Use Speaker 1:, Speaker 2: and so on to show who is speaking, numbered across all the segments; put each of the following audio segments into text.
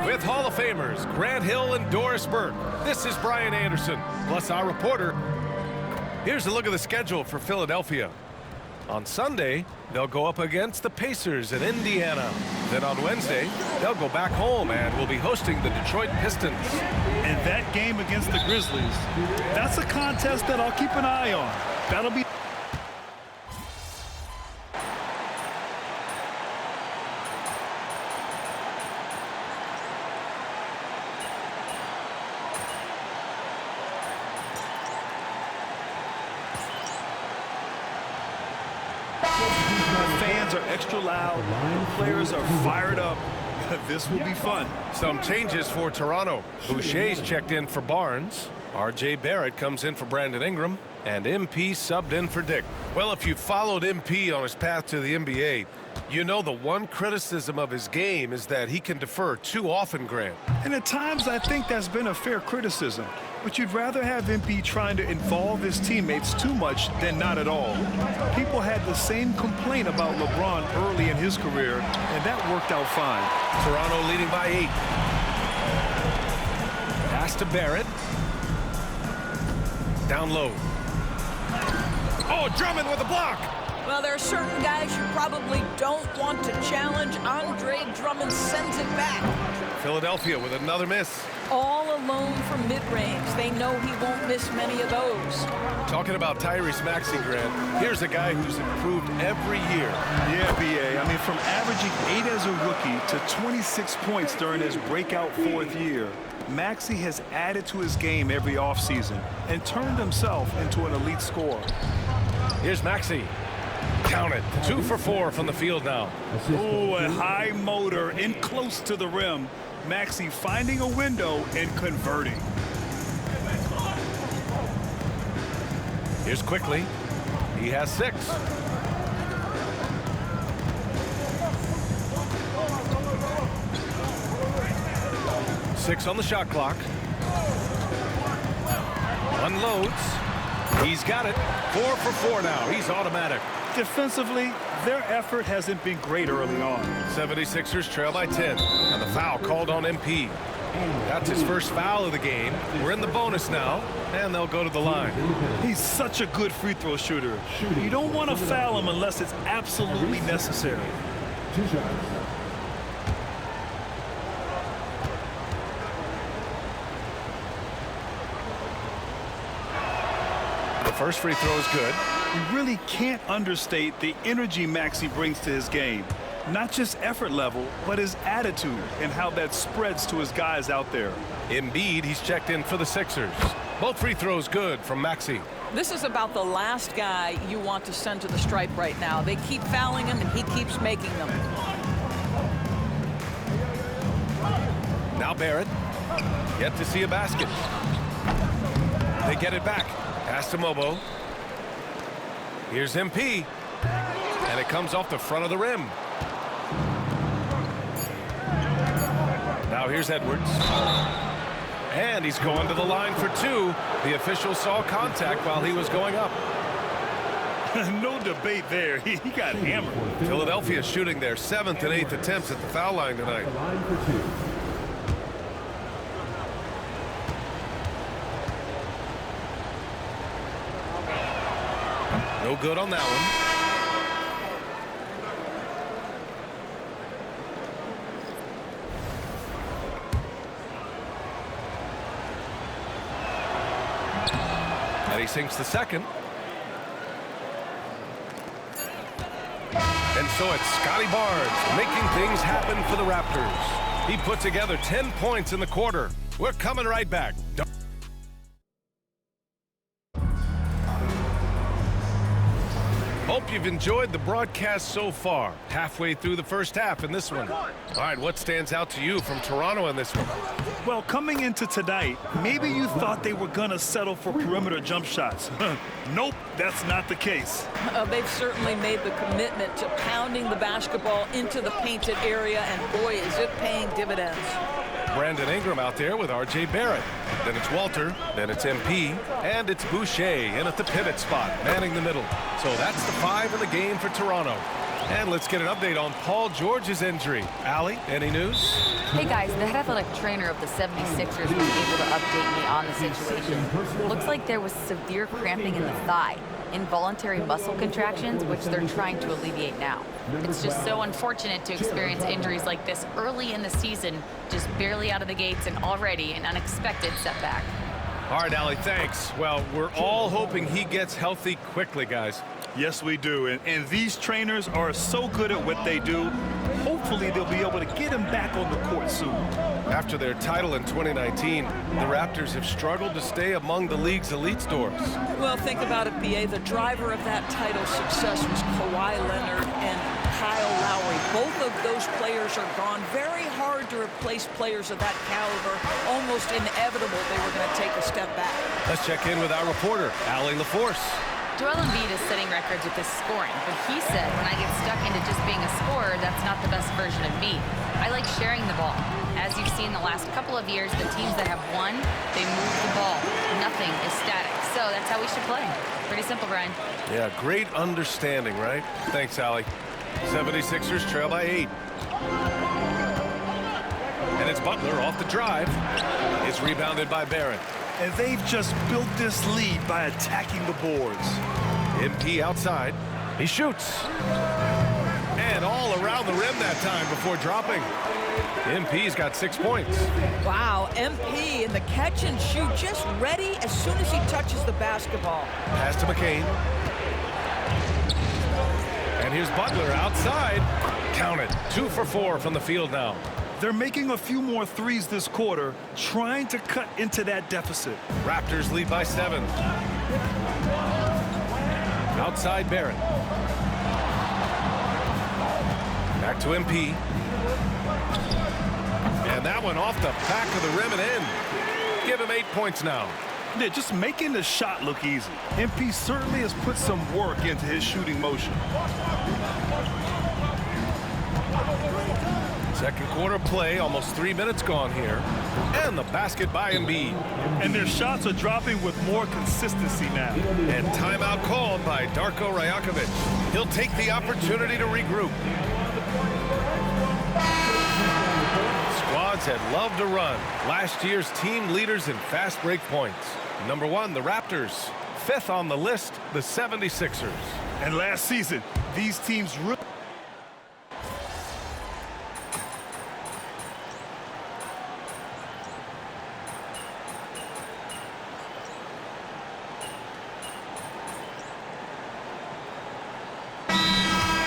Speaker 1: With Hall of Famers Grant Hill and Doris Burke, this is Brian Anderson, plus our reporter. Here's a look at the schedule for Philadelphia. On Sunday, they'll go up against the Pacers in Indiana. Then on Wednesday, they'll go back home and will be hosting the Detroit Pistons.
Speaker 2: And that game against the Grizzlies, that's a contest that I'll keep an eye on. That'll be... Fans are extra loud. Players are fired up. This will be fun.
Speaker 1: Some changes for Toronto. Boucher's checked in for Barnes. R.J. Barrett comes in for Brandon Ingram. And MP subbed in for Dick. Well, if you followed MP on his path to the NBA, you know the one criticism of his game is that he can defer too often, Grant.
Speaker 2: And at times, I think that's been a fair criticism. But you'd rather have MP trying to involve his teammates too much than not at all. People had the same complaint about LeBron early in his career, and that worked out fine.
Speaker 1: Toronto leading by 8. Pass to Barrett. Down low. Oh, Drummond with a block.
Speaker 3: Well, there are certain guys you probably don't want to challenge. Andre Drummond sends it back.
Speaker 1: Philadelphia with another miss.
Speaker 3: All alone from mid-range. They know he won't miss many of those.
Speaker 1: Talking about Tyrese Maxey, Grant, here's a guy who's improved every year.
Speaker 2: Yeah, B.A. I mean, from averaging 8 as a rookie to 26 points during his breakout 4th year, Maxey has added to his game every offseason and turned himself into an elite scorer.
Speaker 1: Here's Maxey. Count it. 2 for 4 from the field now.
Speaker 2: Oh, a high motor in close to the rim. Maxey finding a window and converting.
Speaker 1: Here's Quickly. He has 6. Six on the shot clock. Unloads. He's got it. 4 for 4 now. He's automatic.
Speaker 2: Defensively, their effort hasn't been great early on.
Speaker 1: 76ers trail by 10. And the foul called on MP. That's his first foul of the game. We're in the bonus now, and they'll go to the line.
Speaker 2: He's such a good free throw shooter. You don't want to foul him unless it's absolutely necessary.
Speaker 4: 2 shots.
Speaker 1: The first free throw is good.
Speaker 2: You really can't understate the energy Maxey brings to his game. Not just effort level, but his attitude and how that spreads to his guys out there.
Speaker 1: Embiid, he's checked in for the Sixers. Both free throws good from Maxey.
Speaker 3: This is about the last guy you want to send to the stripe right now. They keep fouling him, and he keeps making them.
Speaker 1: Now Barrett. Yet to see a basket. They get it back. Pass to Mobo. Here's MP. And it comes off the front of the rim. Now here's Edwards. And he's going to the line for 2. The official saw contact while he was going up.
Speaker 2: No debate there. He got hammered.
Speaker 1: Philadelphia shooting their 7th and 8th attempts at the foul line tonight.
Speaker 4: The line for 2.
Speaker 1: No good on that one. And he sinks the second. And so it's Scotty Barnes making things happen for the Raptors. He put together 10 points in the quarter. We're coming right back. Hope you've enjoyed the broadcast so far. Halfway through the first half in this one. All right, what stands out to you from Toronto in this one?
Speaker 2: Well, coming into tonight, maybe you thought they were going to settle for perimeter jump shots. Nope, that's not the case.
Speaker 3: They've certainly made the commitment to pounding the basketball into the painted area, and boy, is it paying dividends.
Speaker 1: Brandon Ingram out there with R.J. Barrett. Then it's Walter, then it's MP, and it's Boucher in at the pivot spot, manning the middle. So that's the 5 in the game for Toronto. And let's get an update on Paul George's injury. Allie, any news?
Speaker 5: Hey guys, the head athletic trainer of the 76ers was able to update me on the situation. Looks like there was severe cramping in the thigh, involuntary muscle contractions, which they're trying to alleviate now. It's just so unfortunate to experience injuries like this early in the season, just barely out of the gates and already an unexpected setback.
Speaker 1: All right, Allie, thanks. Well, we're all hoping he gets healthy quickly, guys.
Speaker 2: Yes, we do. And these trainers are so good at what they do. Hopefully, they'll be able to get him back on the court soon.
Speaker 1: After their title in 2019, the Raptors have struggled to stay among the league's elite stores.
Speaker 3: Well, think about it, B.A. The driver of that title success was Kawhi Leonard and Kyle Lowry. Both of those players are gone. Very hard to replace players of that caliber. Almost inevitable they were going to take a step back.
Speaker 1: Let's check in with our reporter, Allie LaForce.
Speaker 5: Joel Embiid is setting records with his scoring, but he said, when I get stuck into just being a scorer, that's not the best version of me. I like sharing the ball. As you've seen the last couple of years, the teams that have won, they move the ball. Nothing is static. So that's how we should play. Pretty simple, Brian.
Speaker 1: Yeah, great understanding, right? Thanks, Allie. 76ers trail by 8. And it's Butler off the drive. It's rebounded by Barron.
Speaker 2: And they've just built this lead by attacking the boards.
Speaker 1: MP outside. He shoots. And all around the rim that time before dropping. MP's got 6 points.
Speaker 3: Wow, MP in the catch and shoot, just ready as soon as he touches the basketball.
Speaker 1: Pass to McCain. And here's Butler outside. Count it. 2 for 4 from the field now.
Speaker 2: They're making a few more threes this quarter, trying to cut into that deficit.
Speaker 1: Raptors lead by 7. Outside Barron. Back to MP. And that one off the back of the rim and in. Give him 8 points now.
Speaker 2: They're just making the shot look easy. MP certainly has put some work into his shooting motion.
Speaker 1: Second quarter play, almost 3 minutes gone here. And the basket by Embiid.
Speaker 2: And their shots are dropping with more consistency now.
Speaker 1: And timeout called by Darko Rajakovic. He'll take the opportunity to regroup. Squads had loved to run. Last year's team leaders in fast break points. Number 1, the Raptors. 5th on the list, the 76ers.
Speaker 2: And last season, these teams really...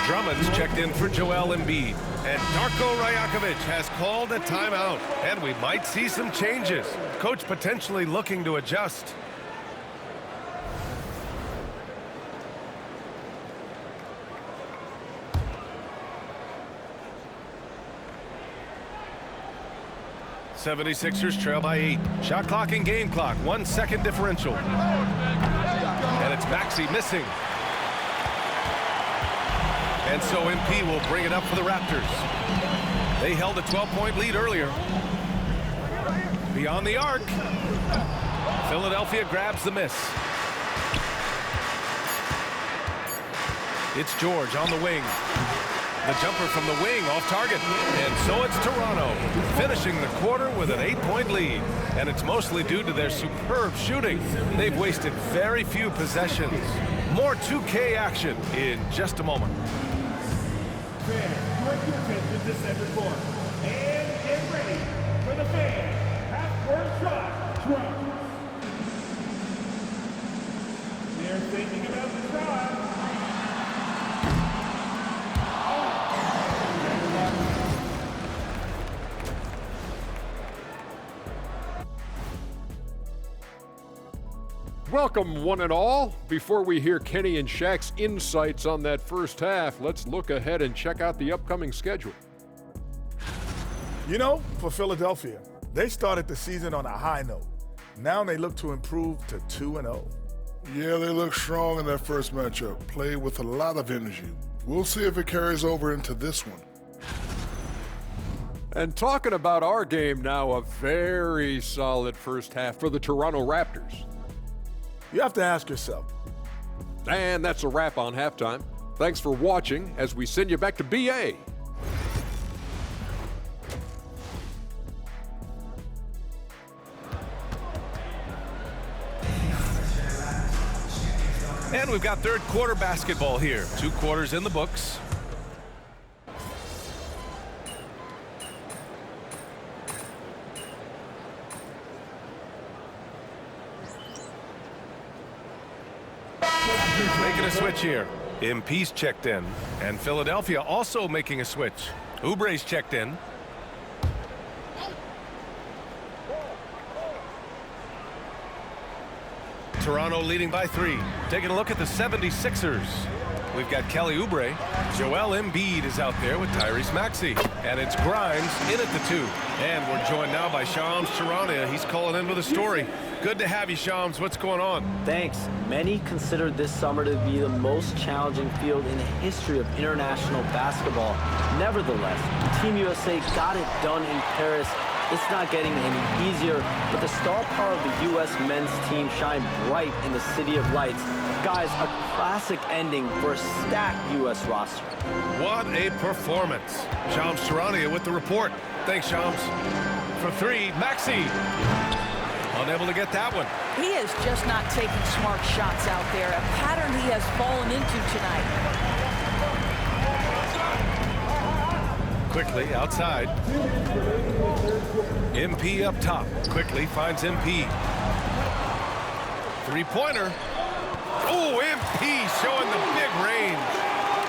Speaker 1: Drummond's checked in for Joel Embiid. And Darko Rajakovic has called a timeout. And we might see some changes. Coach potentially looking to adjust. '76ers trail by 8. Shot clock and game clock. 1 second differential. And it's Maxey missing. And so MP will bring it up for the Raptors. They held a 12-point lead earlier. Beyond the arc. Philadelphia grabs the miss. It's George on the wing. The jumper from the wing off target. And so it's Toronto finishing the quarter with an 8-point lead. And it's mostly due to their superb shooting. They've wasted very few possessions. More 2K action in just a moment.
Speaker 6: Direct your attention to center court. And get ready for the fan half-court shot drop. They're thinking about the shot.
Speaker 7: Welcome, one and all. Before we hear Kenny and Shaq's insights on that first half, let's look ahead and check out the upcoming schedule.
Speaker 8: You know, for Philadelphia, they started the season on a high note. Now they look to improve to 2-0.
Speaker 9: Yeah, they look strong in that first matchup, played with a lot of energy. We'll see if it carries over into this one.
Speaker 7: And talking about our game now, a very solid first half for the Toronto Raptors.
Speaker 8: You have to ask yourself.
Speaker 7: And that's a wrap on halftime. Thanks for watching as we send you back to BA.
Speaker 1: And we've got third quarter basketball here. 2 quarters in the books. Making a switch here. MP's checked in. And Philadelphia also making a switch. Oubre's checked in. Toronto leading by 3. Taking a look at the 76ers. We've got Kelly Oubre. Joel Embiid is out there with Tyrese Maxey. And it's Grimes in at the 2. And we're joined now by Shams Charania. He's calling in with a story. Good to have you, Shams. What's going on?
Speaker 10: Thanks. Many considered this summer to be the most challenging field in the history of international basketball. Nevertheless, Team USA got it done in Paris. It's not getting any easier, but the star power of the U.S. men's team shined bright in the City of Lights. Guys, a classic ending for a stacked U.S. roster.
Speaker 1: What a performance. Shams Charania with the report. Thanks, Shams. For 3, Maxey. Unable to get that one.
Speaker 3: He is just not taking smart shots out there, a pattern he has fallen into tonight.
Speaker 1: Quickly outside. MP up top. Quickly finds MP. 3-pointer. Oh, MP showing the big range.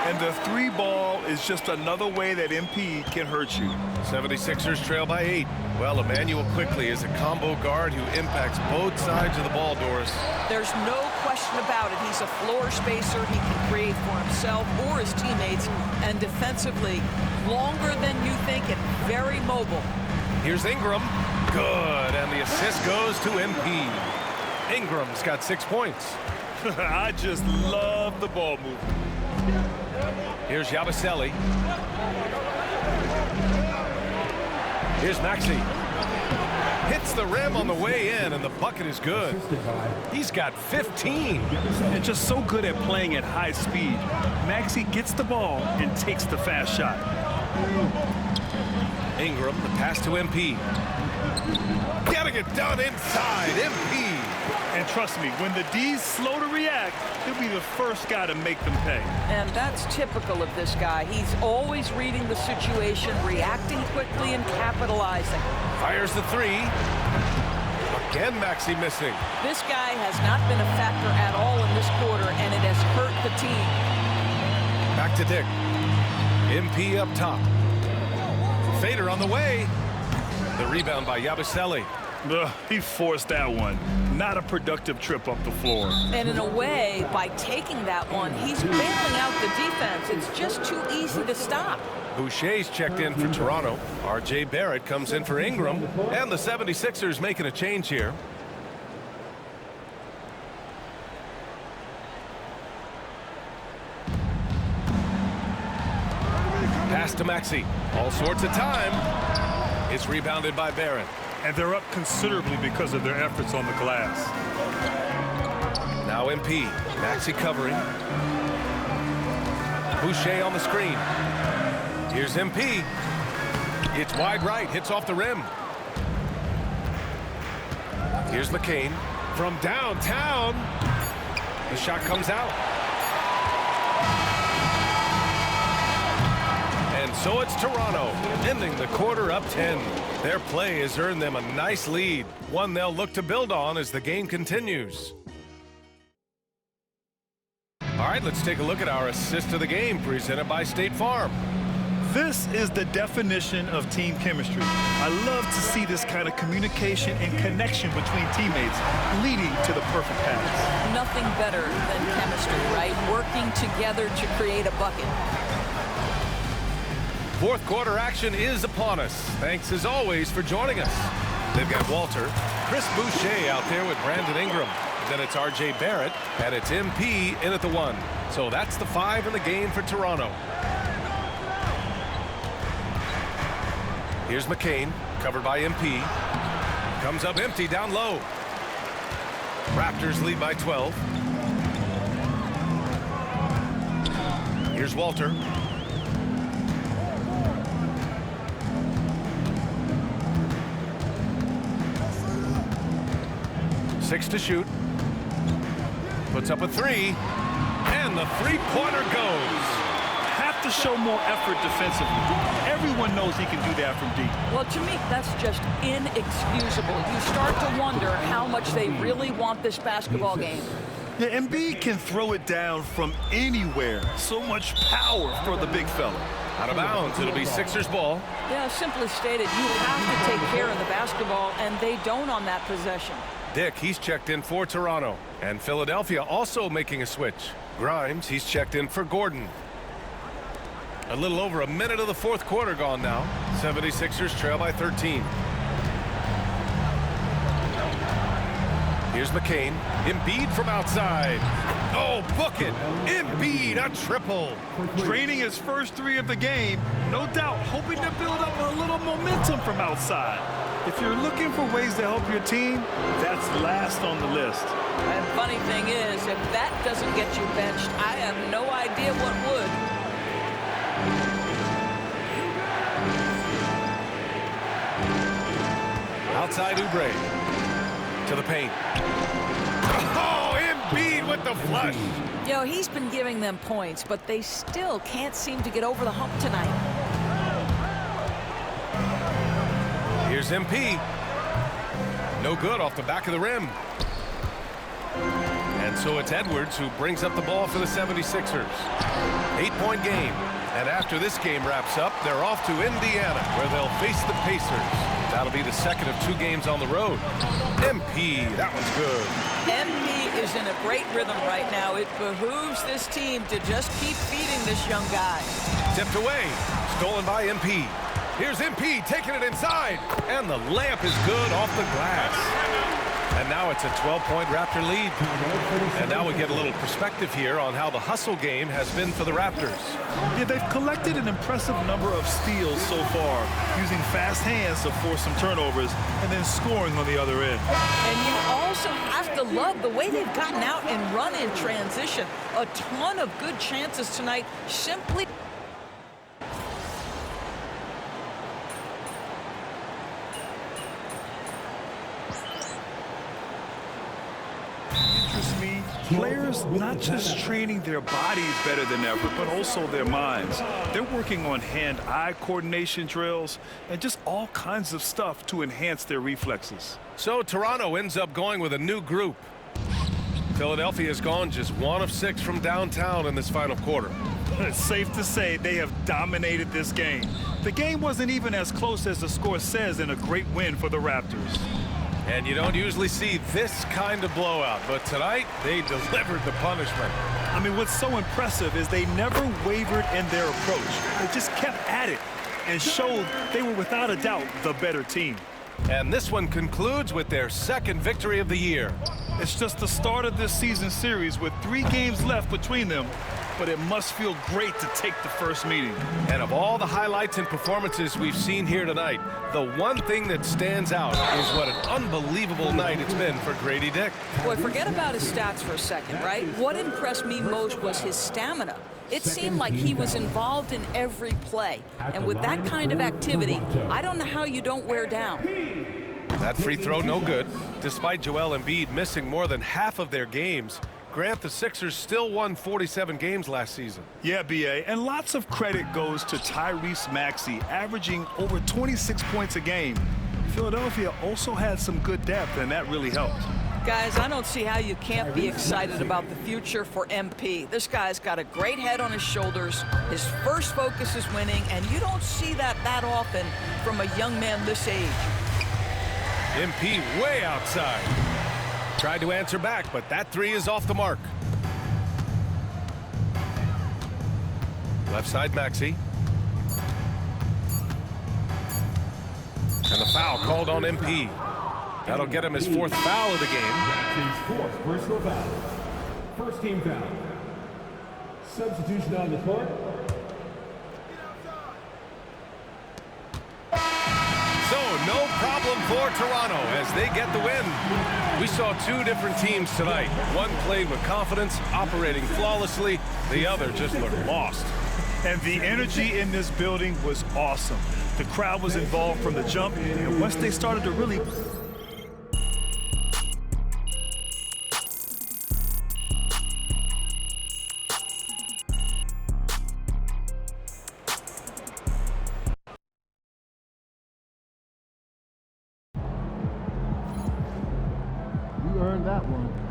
Speaker 2: And the 3 ball is just another way that MP can hurt you.
Speaker 1: 76ers trail by 8. Well, Emmanuel Quickly is a combo guard who impacts both sides of the ball, Doris.
Speaker 3: There's no question about it. He's a floor spacer. He can create for himself or his teammates. And defensively, longer than you think and very mobile.
Speaker 1: Here's Ingram. Good. And the assist goes to MP. Ingram's got 6 points.
Speaker 2: I just love the ball movement.
Speaker 1: Here's Yabusele. Here's Maxey. Hits the rim on the way in, and the bucket is good. He's got 15.
Speaker 2: And just so good at playing at high speed. Maxey gets the ball and takes the fast shot.
Speaker 1: Ingram, the pass to MP. Getting it done inside, MP.
Speaker 2: And trust me, when the D's slow to react, he'll be the first guy to make them pay.
Speaker 3: And that's typical of this guy. He's always reading the situation, reacting quickly and capitalizing.
Speaker 1: Fires the 3. Again, Maxey missing.
Speaker 3: This guy has not been a factor at all in this quarter, and it has hurt the team.
Speaker 1: Back to Dick. MP up top. Fader on the way. The rebound by Yabusele.
Speaker 2: He forced that one. Not a productive trip up the floor.
Speaker 3: And in a way, by taking that one, he's bailing out the defense. It's just too easy to stop.
Speaker 1: Boucher's checked in for Toronto. R.J. Barrett comes in for Ingram. And the 76ers making a change here. Pass to Maxey. All sorts of time. It's rebounded by Barrett.
Speaker 2: And they're up considerably because of their efforts on the glass.
Speaker 1: Now MP. Maxey covering. Boucher on the screen. Here's MP. It's wide right. Hits off the rim. Here's McCain. From downtown. The shot comes out. And so it's Toronto, ending the quarter up 10. Their play has earned them a nice lead, one they'll look to build on as the game continues. All right, let's take a look at our assist of the game presented by State Farm.
Speaker 2: This is the definition of team chemistry. I love to see this kind of communication and connection between teammates leading to the perfect pass.
Speaker 3: Nothing better than chemistry, right? Working together to create a bucket.
Speaker 1: Fourth quarter action is upon us. Thanks as always for joining us. They've got Walter, Chris Boucher out there with Brandon Ingram. Then it's R.J. Barrett, and it's MP in at the 1. So that's the 5 in the game for Toronto. Here's McCain, covered by MP. Comes up empty down low. Raptors lead by 12. Here's Walter. Six to shoot. Puts up a three. And the three-pointer goes.
Speaker 2: Have to show more effort defensively. Everyone knows he can do that from deep.
Speaker 3: Well, to me, that's just inexcusable. You start to wonder how much they really want this basketball game.
Speaker 2: Yeah, Embiid can throw it down from anywhere. So much power for the big fella.
Speaker 1: Out of bounds. It'll be Sixers ball.
Speaker 3: Yeah, simply stated, you have to take care of the basketball, and they don't on that possession.
Speaker 1: Dick, he's checked in for Toronto. And Philadelphia also making a switch. Grimes, he's checked in for Gordon. A little over a minute of the fourth quarter gone now. 76ers trail by 13. Here's McCain. Embiid from outside. Oh, book it. Embiid, a triple.
Speaker 2: Draining his first three of the game, no doubt hoping to build up a little momentum from outside. If you're looking for ways to help your team, that's last on the list.
Speaker 3: And funny thing is, if that doesn't get you benched, I have no idea what would.
Speaker 1: Outside Oubre. To the paint. Oh, Embiid with the flush.
Speaker 3: You know, he's been giving them points, but they still can't seem to get over the hump tonight.
Speaker 1: Here's MP. No good off the back of the rim. And so it's Edwards who brings up the ball for the 76ers. 8-point game. And after this game wraps up, they're off to Indiana, where they'll face the Pacers. That'll be the second of 2 games on the road. MP, that one's good.
Speaker 3: MP is in a great rhythm right now. It behooves this team to just keep feeding this young guy.
Speaker 1: Tipped away. Stolen by MP. Here's MP taking it inside. And the layup is good off the glass. And now it's a 12-point Raptor lead. And now we get a little perspective here on how the hustle game has been for the Raptors.
Speaker 2: Yeah, they've collected an impressive number of steals so far, using fast hands to force some turnovers and then scoring on the other end.
Speaker 3: And you also have to love the way they've gotten out and run in transition. A ton of good chances tonight simply.
Speaker 2: Me, players not just training their bodies better than ever, but also their minds. They're working on hand-eye coordination drills and just all kinds of stuff to enhance their reflexes.
Speaker 1: So Toronto ends up going with a new group. Philadelphia has gone just 1 of 6 from downtown in this final quarter.
Speaker 2: It's safe to say they have dominated this game. The game wasn't even as close as the score says in a great win for the Raptors.
Speaker 1: And you don't usually see this kind of blowout, but tonight they delivered the punishment.
Speaker 2: I mean, what's so impressive is they never wavered in their approach. They just kept at it and showed they were without a doubt the better team.
Speaker 1: And this one concludes with their second victory of the year.
Speaker 2: It's just the start of this season series with 3 games left between them, but it must feel great to take the first meeting.
Speaker 1: And of all the highlights and performances we've seen here tonight, the one thing that stands out is what an unbelievable night it's been for Grady Dick.
Speaker 3: Boy, forget about his stats for a second, right? What impressed me most was his stamina. It seemed like he was involved in every play. And with that kind of activity, I don't know how you don't wear down.
Speaker 1: That free throw no good. Despite Joel Embiid missing more than half of their games, Grant, the Sixers still won 47 games last season.
Speaker 2: Yeah, B.A., and lots of credit goes to Tyrese Maxey, averaging over 26 points a game. Philadelphia also had some good depth, and that really helped.
Speaker 3: Guys, I don't see how you can't be excited about the future for MP. This guy's got a great head on his shoulders. His first focus is winning, and you don't see that often from a young man this age.
Speaker 1: MP way outside. Tried to answer back, but that 3 is off the mark. Left side, Maxey. And the foul called on MP. That'll get him his 4th foul of the game.
Speaker 4: Maxey's 4th personal foul. First team foul. Substitution on the court.
Speaker 1: So, no problem for Toronto as they get the win. We saw 2 different teams tonight. One played with confidence, operating flawlessly. The other just looked lost.
Speaker 2: And the energy in this building was awesome. The crowd was involved from the jump, and once they started to really
Speaker 11: You earned that one.